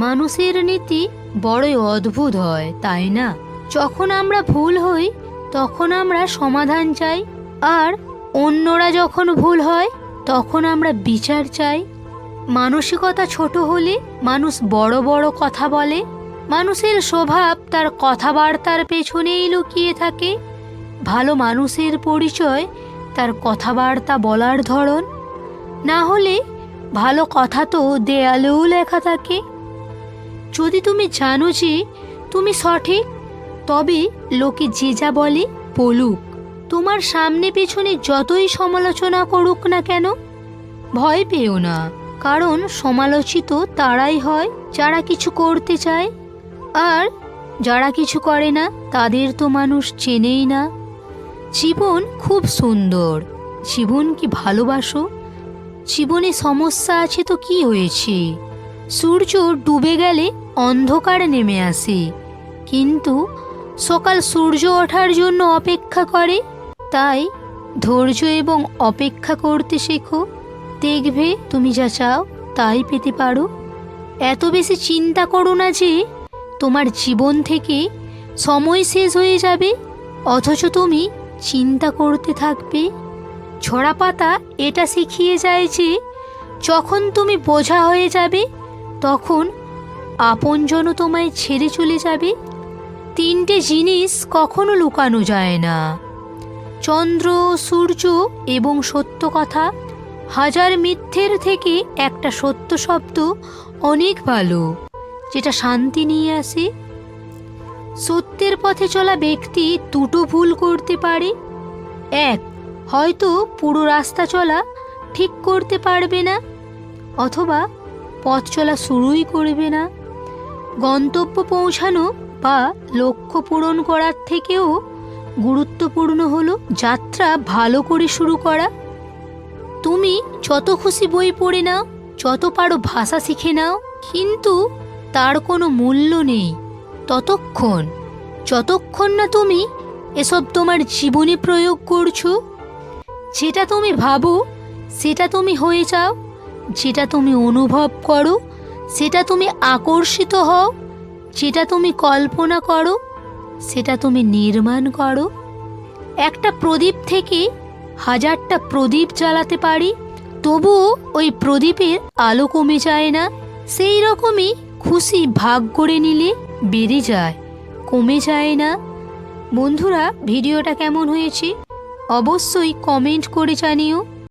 মানুষের নীতি বড়ই অদ্ভুত হয়, তাই না? যখন আমরা ভুল হই তখন আমরা সমাধান চাই, আর অন্যরা যখন ভুল হয় তখন আমরা বিচার চাই। মানসিকতা ছোট হলে মানুষ বড় বড় কথা বলে। মানুষের স্বভাব তার কথাবার্তার পেছনেই লুকিয়ে থাকে। ভালো মানুষের পরিচয় তার কথাবার্তা বলার ধরন। না হলে ভালো কথা তো দেয়ালেও লেখা থাকে। যদি তুমি জানো যে তুমি সঠিক, তবে লোকে যে যা বলে বলুক। তোমার সামনে পেছনে যতই সমালোচনা করুক না কেন, ভয় পেও না, কারণ সমালোচিত তারাই হয় যারা কিছু করতে চায়, আর যারা কিছু করে না তাদের তো মানুষ চেনেই না। জীবন খুব সুন্দর, জীবনকে ভালোবাসো। জীবনে সমস্যা আছে তো কি হয়েছে? সূর্য ডুবে গেলে অন্ধকার নেমে আসে, কিন্তু সকাল সূর্য ওঠার জন্য অপেক্ষা করে। তাই ধৈর্য এবং অপেক্ষা করতে শেখো। দেখবে তুমি যা চাও তাই পেতে পারো। এত বেশি চিন্তা করো না যে তোমার জীবন থেকে সময় শেষ হয়ে যাবে, অথচ তুমি চিন্তা করতে থাকবে। ঝরা পাতা এটা শিখিয়ে যায় যে যখন তুমি বোঝা হয়ে যাবে তখন আপনজনও তোমায় ছেড়ে চলে যাবে। তিনটে জিনিস কখনো লুকানো যায় না: চন্দ্র, সূর্য এবং সত্য কথা। হাজার মিথ্যের থেকে একটা সত্য শব্দ অনেক ভালো, যেটা শান্তি নিয়ে আসে। সত্যের পথে চলা ব্যক্তি দুটো ভুল করতে পারে। এক, হয়তো পুরো রাস্তা চলা ঠিক করতে পারবে না, অথবা পথ চলা শুরুই করবে না। গন্তব্য পৌঁছানো বা লক্ষ্য পূরণ করার থেকেও গুরুত্বপূর্ণ হলো যাত্রা ভালো করে শুরু করা। তুমি যত খুশি বই পড়ে নাও, যত পারো ভাষা শিখে নাও, কিন্তু তার কোনো মূল্য নেই যতক্ষণ না তুমি এসব তোমার জীবনে প্রয়োগ করছো। যেটা তুমি ভাবো সেটা তুমি হয়ে যাও, যেটা তুমি অনুভব করো সেটা তুমি আকর্ষিত হও, যেটা তুমি কল্পনা করো সেটা তুমি নির্মাণ করো। একটা প্রদীপ থেকে হাজারটা প্রদীপ জ্বালাতে পারি, তবুও ওই প্রদীপের আলো কমে যায় না। সেই রকমই খুশি ভাগ করে নিলে বেড়ে যায়, কমে যায় না। বন্ধুরা, ভিডিওটা কেমন হয়েছে অবশ্যই কমেন্ট করে জানিও।